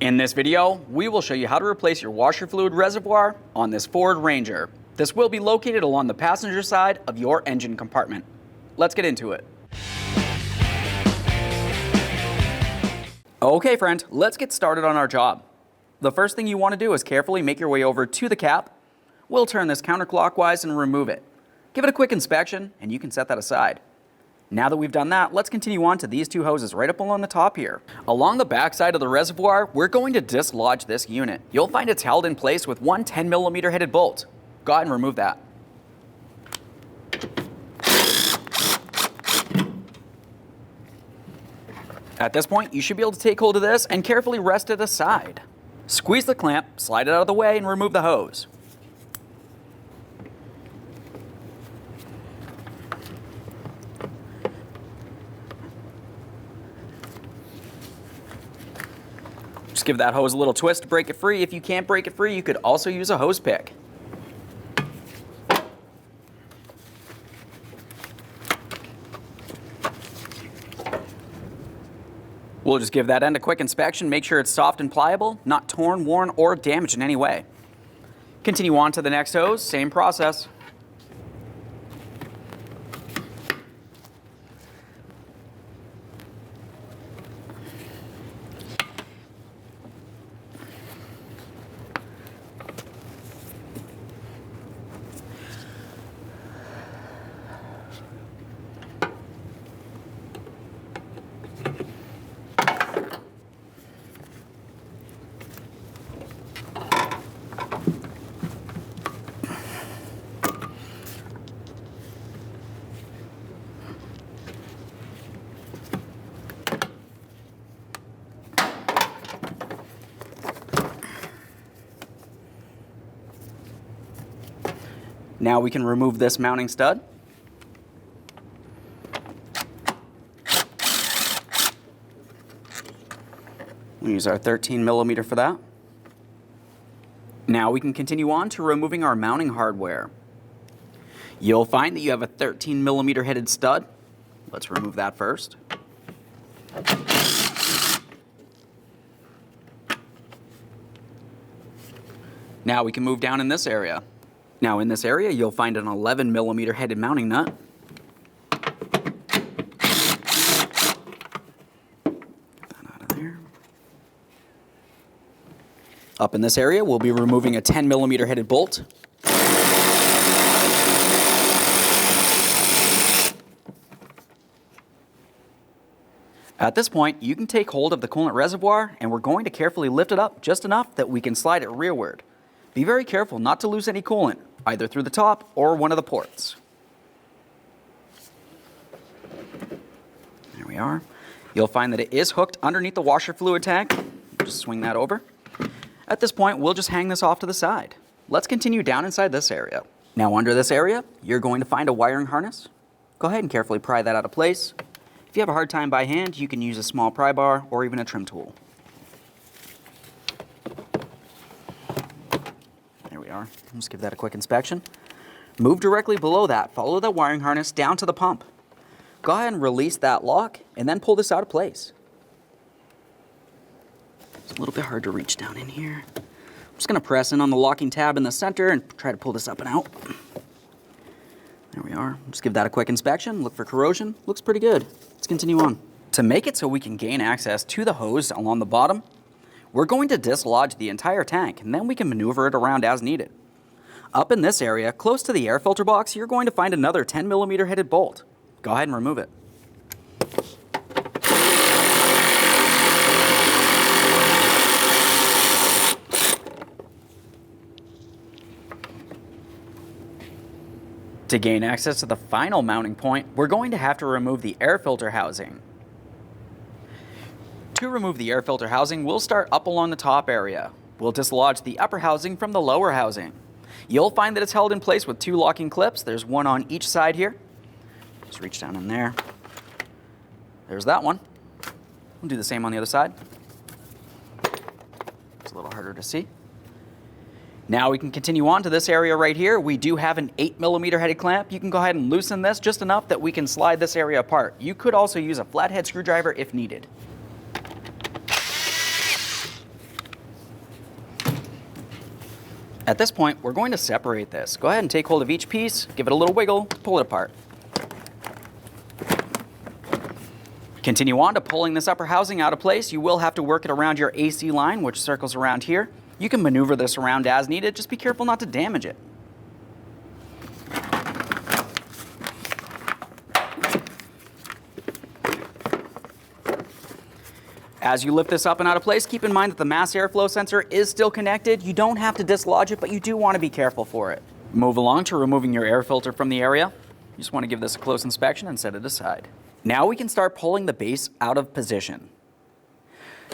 In this video, we will show you how to replace your washer fluid reservoir on this Ford Ranger. This will be located along the passenger side of your engine compartment. Let's get into it. Okay friend, let's get started on our job. The first thing you want to do is carefully make your way over to the cap. We'll turn this counterclockwise and remove it. Give it a quick inspection and you can set that aside. Now that we've done that, let's continue on to these two hoses right up along the top here. Along the back side of the reservoir, we're going to dislodge this unit. You'll find it's held in place with one 10mm headed bolt. Go ahead and remove that. At this point, you should be able to take hold of this and carefully rest it aside. Squeeze the clamp, slide it out of the way, and remove the hose. Just give that hose a little twist to break it free. If you can't break it free, you could also use a hose pick. We'll just give that end a quick inspection, make sure it's soft and pliable, not torn, worn, or damaged in any way. Continue on to the next hose, same process. Now we can remove this mounting stud. We'll use our 13mm for that. Now we can continue on to removing our mounting hardware. You'll find that you have a 13mm headed stud. Let's remove that first. Now we can move down in this area. Now in this area, you'll find an 11mm headed mounting nut. Get that out of there. Up in this area, we'll be removing a 10mm headed bolt. At this point, you can take hold of the coolant reservoir and we're going to carefully lift it up just enough that we can slide it rearward. Be very careful not to lose any coolant, either through the top or one of the ports. There we are. You'll find that it is hooked underneath the washer fluid tank. Just swing that over. At this point, we'll just hang this off to the side. Let's continue down inside this area. Now under this area, you're going to find a wiring harness. Go ahead and carefully pry that out of place. If you have a hard time by hand, you can use a small pry bar or even a trim tool. Let's give that a quick inspection. Move directly below that. Follow the wiring harness down to the pump. Go ahead and release that lock and then pull this out of place. It's a little bit hard to reach down in here. I'm just going to press in on the locking tab in the center and try to pull this up and out. There we are. Just give that a quick inspection. Look for corrosion. Looks pretty good. Let's continue on. To make it so we can gain access to the hose along the bottom, we're going to dislodge the entire tank and then we can maneuver it around as needed. Up in this area, close to the air filter box, you're going to find another 10mm headed bolt. Go ahead and remove it. To gain access to the final mounting point, we're going to have to remove the air filter housing. To remove the air filter housing, we'll start up along the top area. We'll dislodge the upper housing from the lower housing. You'll find that it's held in place with two locking clips. There's one on each side here. Just reach down in there. There's that one. We'll do the same on the other side. It's a little harder to see. Now we can continue on to this area right here. We do have an 8mm headed clamp. You can go ahead and loosen this just enough that we can slide this area apart. You could also use a flathead screwdriver if needed. At this point, we're going to separate this. Go ahead and take hold of each piece, give it a little wiggle, pull it apart. Continue on to pulling this upper housing out of place. You will have to work it around your AC line, which circles around here. You can maneuver this around as needed, just be careful not to damage it. As you lift this up and out of place, keep in mind that the mass airflow sensor is still connected. You don't have to dislodge it, but you do want to be careful for it. Move along to removing your air filter from the area. You just want to give this a close inspection and set it aside. Now we can start pulling the base out of position.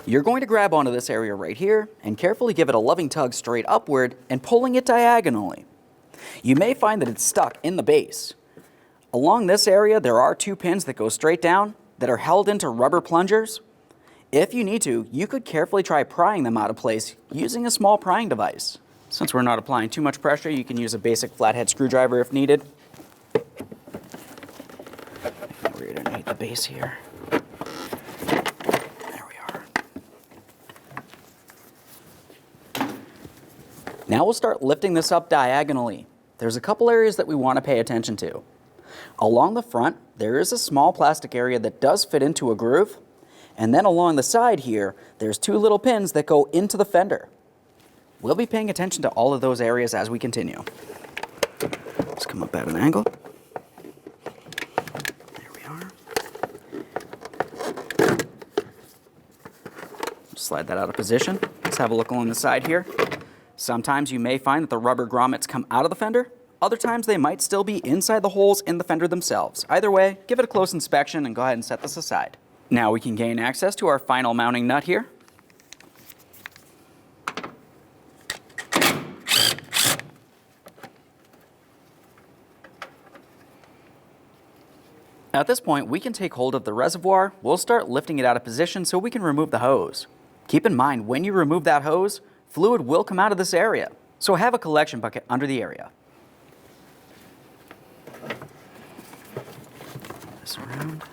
You're going to grab onto this area right here and carefully give it a loving tug straight upward and pulling it diagonally. You may find that it's stuck in the base. Along this area, there are 2 pins that go straight down that are held into rubber plungers. If you need to, you could carefully try prying them out of place using a small prying device. Since we're not applying too much pressure, you can use a basic flathead screwdriver if needed. We're underneath the base here. There we are. Now we'll start lifting this up diagonally. There's a couple areas that we want to pay attention to. Along the front, there is a small plastic area that does fit into a groove. And then along the side here, there's 2 little pins that go into the fender. We'll be paying attention to all of those areas as we continue. Let's come up at an angle. There we are. Slide that out of position. Let's have a look along the side here. Sometimes you may find that the rubber grommets come out of the fender. Other times they might still be inside the holes in the fender themselves. Either way, give it a close inspection and go ahead and set this aside. Now we can gain access to our final mounting nut here. At this point, we can take hold of the reservoir. We'll start lifting it out of position so we can remove the hose. Keep in mind, when you remove that hose, fluid will come out of this area. So have a collection bucket under the area. This around.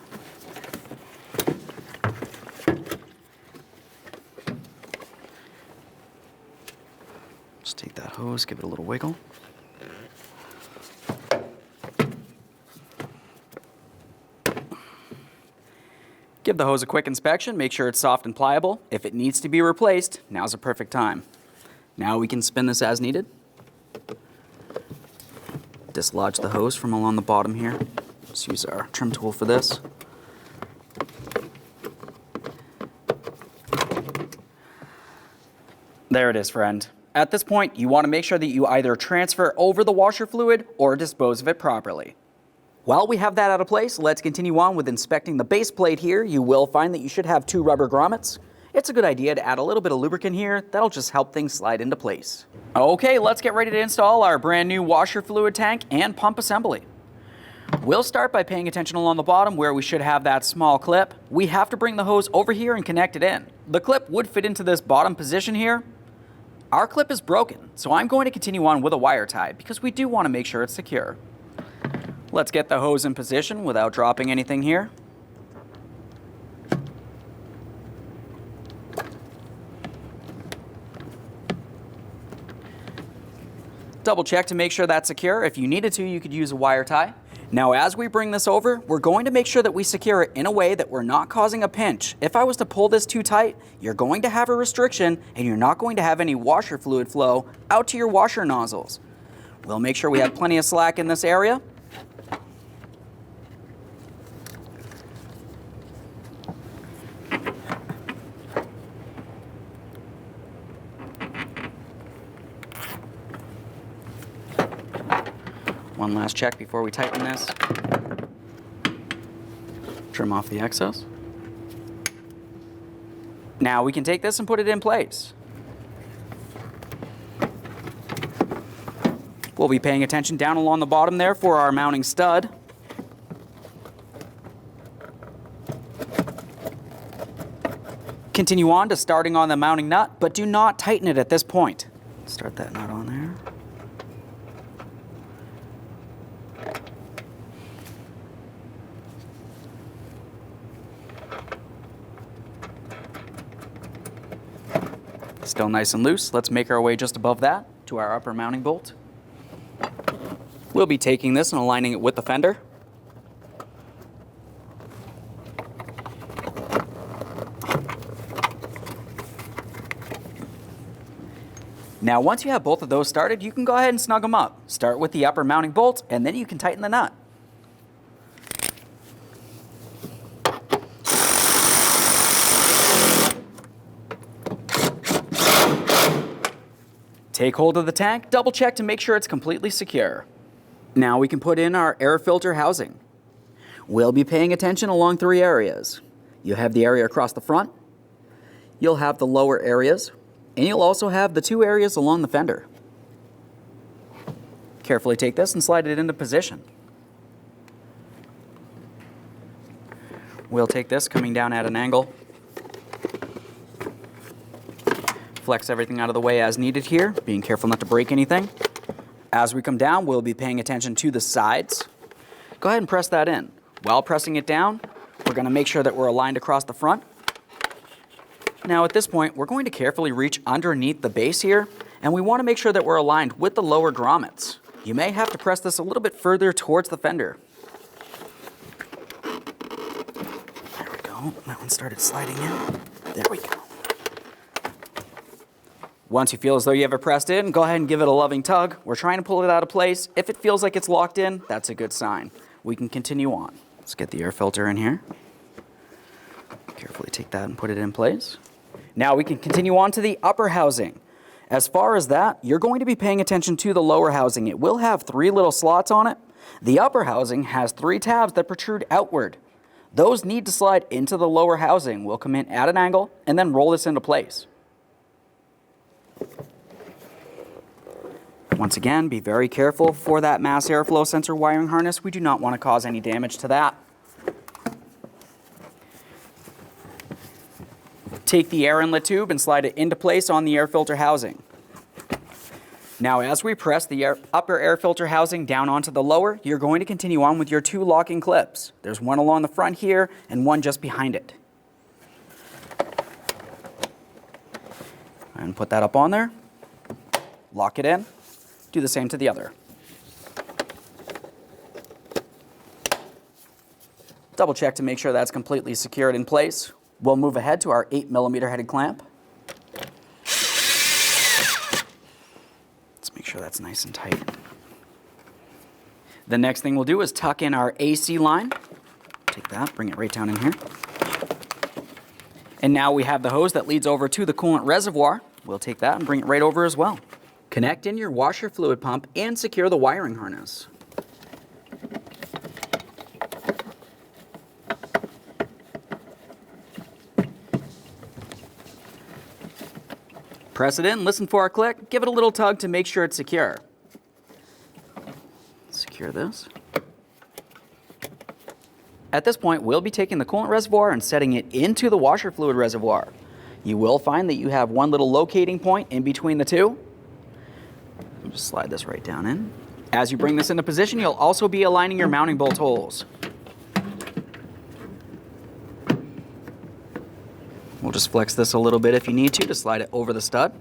Just take that hose, give it a little wiggle. Give the hose a quick inspection, make sure it's soft and pliable. If it needs to be replaced, now's a perfect time. Now we can spin this as needed. Dislodge the hose from along the bottom here. Let's use our trim tool for this. There it is, friend. At this point, you want to make sure that you either transfer over the washer fluid or dispose of it properly. While we have that out of place, let's continue on with inspecting the base plate here. You will find that you should have 2 rubber grommets. It's a good idea to add a little bit of lubricant here. That'll just help things slide into place. Okay, let's get ready to install our brand new washer fluid tank and pump assembly. We'll start by paying attention along the bottom where we should have that small clip. We have to bring the hose over here and connect it in. The clip would fit into this bottom position here. Our clip is broken, so I'm going to continue on with a wire tie because we do want to make sure it's secure. Let's get the hose in position without dropping anything here. Double check to make sure that's secure. If you needed to, you could use a wire tie. Now, as we bring this over, we're going to make sure that we secure it in a way that we're not causing a pinch. If I was to pull this too tight, you're going to have a restriction and you're not going to have any washer fluid flow out to your washer nozzles. We'll make sure we have plenty of slack in this area. One last check before we tighten this. Trim off the excess. Now we can take this and put it in place. We'll be paying attention down along the bottom there for our mounting stud. Continue on to starting on the mounting nut, but do not tighten it at this point. Start that nut on there. Still nice and loose. Let's make our way just above that. to our upper mounting bolt. We'll be taking this and aligning it with the fender. Now once you have both of those started, you can go ahead and snug them up. Start with the upper mounting bolt, and then you can tighten the nut. Take hold of the tank, double check to make sure it's completely secure. Now we can put in our air filter housing. We'll be paying attention along 3 areas. You have the area across the front, you'll have the lower areas, and you'll also have the 2 areas along the fender. Carefully take this and slide it into position. We'll take this coming down at an angle. Flex everything out of the way as needed here, being careful not to break anything. As we come down, we'll be paying attention to the sides. Go ahead and press that in. While pressing it down, we're going to make sure that we're aligned across the front. Now at this point, we're going to carefully reach underneath the base here, and we want to make sure that we're aligned with the lower grommets. You may have to press this a little bit further towards the fender. There we go. That one started sliding in. There we go. Once you feel as though you have it pressed in, go ahead and give it a loving tug. We're trying to pull it out of place. If it feels like it's locked in, that's a good sign. We can continue on. Let's get the air filter in here. Carefully take that and put it in place. Now we can continue on to the upper housing. As far as that, you're going to be paying attention to the lower housing. It will have 3 little slots on it. The upper housing has 3 tabs that protrude outward. Those need to slide into the lower housing. We'll come in at an angle and then roll this into place. Once again, be very careful for that mass airflow sensor wiring harness. We do not want to cause any damage to that. Take the air inlet tube and slide it into place on the air filter housing. Now as we press the upper air filter housing down onto the lower, you're going to continue on with your 2 locking clips. There's one along the front here and one just behind it. And put that up on there, lock it in, do the same to the other. Double check to make sure that's completely secured in place. We'll move ahead to our 8mm headed clamp. Let's make sure that's nice and tight. The next thing we'll do is tuck in our AC line. Take that, bring it right down in here. And now we have the hose that leads over to the coolant reservoir. We'll take that and bring it right over as well. Connect in your washer fluid pump and secure the wiring harness. Press it in, listen for a click, give it a little tug to make sure it's secure. Secure this. At this point, we'll be taking the coolant reservoir and setting it into the washer fluid reservoir. You will find that you have one little locating point in between the 2. Just slide this right down in. As you bring this into position, you'll also be aligning your mounting bolt holes. We'll just flex this a little bit if you need to slide it over the stud.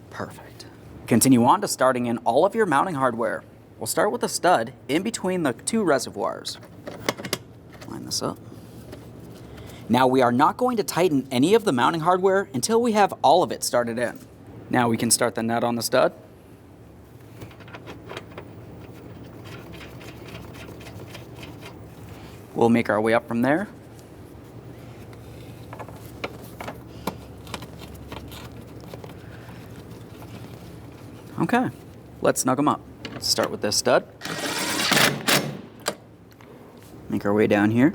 Perfect. Continue on to starting in all of your mounting hardware. We'll start with a stud in between the 2 reservoirs. Line this up. Now we are not going to tighten any of the mounting hardware until we have all of it started in. Now we can start the nut on the stud. We'll make our way up from there. Okay, let's snug them up. Let's start with this stud. Make our way down here.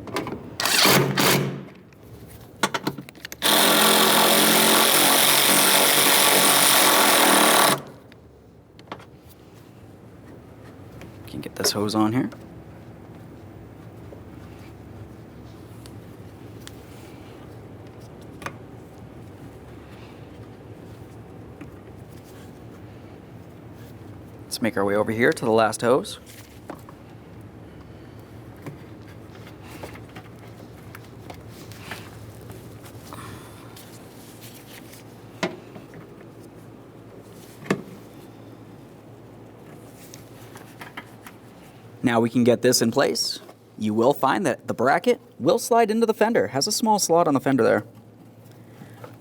Can get this hose on here. Let's make our way over here to the last hose. Now we can get this in place. You will find that the bracket will slide into the fender. It has a small slot on the fender there.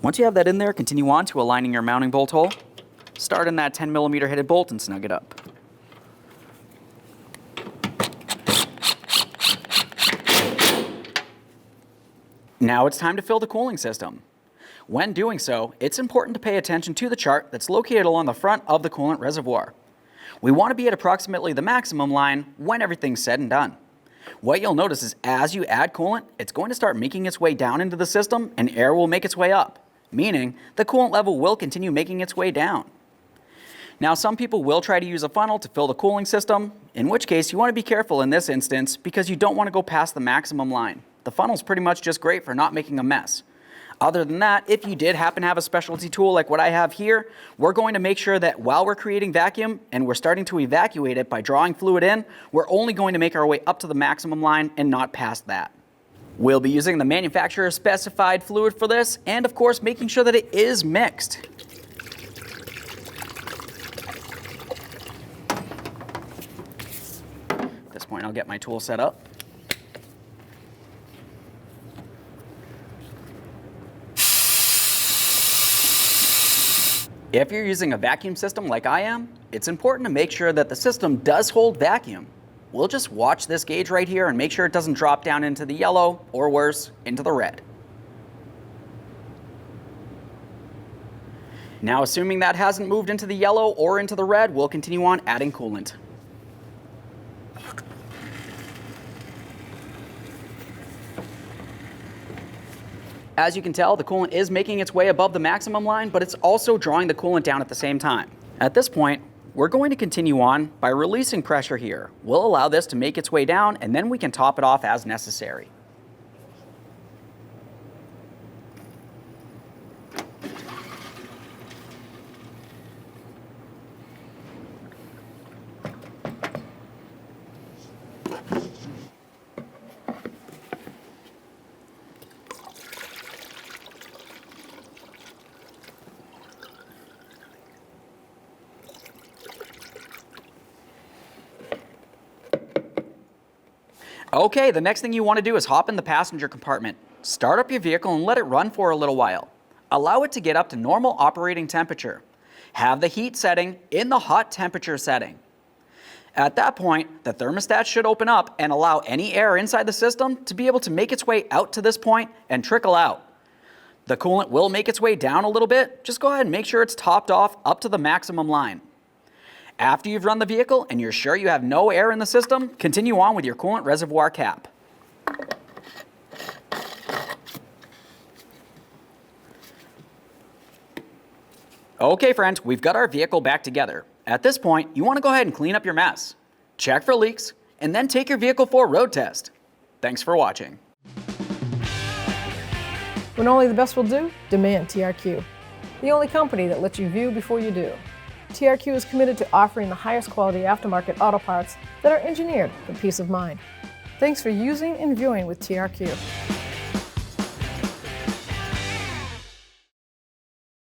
Once you have that in there, continue on to aligning your mounting bolt hole. Start in that 10mm headed bolt and snug it up. Now it's time to fill the cooling system. When doing so, it's important to pay attention to the chart that's located along the front of the coolant reservoir. We want to be at approximately the maximum line when everything's said and done. What you'll notice is as you add coolant, it's going to start making its way down into the system and air will make its way up, meaning the coolant level will continue making its way down. Now some people will try to use a funnel to fill the cooling system, in which case you want to be careful in this instance because you don't want to go past the maximum line. The funnel's pretty much just great for not making a mess. Other than that, if you did happen to have a specialty tool like what I have here, we're going to make sure that while we're creating vacuum and we're starting to evacuate it by drawing fluid in, we're only going to make our way up to the maximum line and not past that. We'll be using the manufacturer specified fluid for this and of course making sure that it is mixed. At this point I'll get my tool set up. If you're using a vacuum system like I am, it's important to make sure that the system does hold vacuum. We'll just watch this gauge right here and make sure it doesn't drop down into the yellow, or worse, into the red. Now, assuming that hasn't moved into the yellow or into the red, we'll continue on adding coolant. As you can tell, the coolant is making its way above the maximum line, but it's also drawing the coolant down at the same time. At this point, we're going to continue on by releasing pressure here. We'll allow this to make its way down, and then we can top it off as necessary. Okay, the next thing you want to do is hop in the passenger compartment. Start up your vehicle and let it run for a little while. Allow it to get up to normal operating temperature. Have the heat setting in the hot temperature setting. At that point, the thermostat should open up and allow any air inside the system to be able to make its way out to this point and trickle out. The coolant will make its way down a little bit. Just go ahead and make sure it's topped off up to the maximum line. After you've run the vehicle and you're sure you have no air in the system, continue on with your coolant reservoir cap. Okay friends, we've got our vehicle back together. At this point, you want to go ahead and clean up your mess. Check for leaks, and then take your vehicle for a road test. Thanks for watching. When only the best will do, demand TRQ. The only company that lets you view before you do. TRQ is committed to offering the highest quality aftermarket auto parts that are engineered for peace of mind. Thanks for using and viewing with TRQ.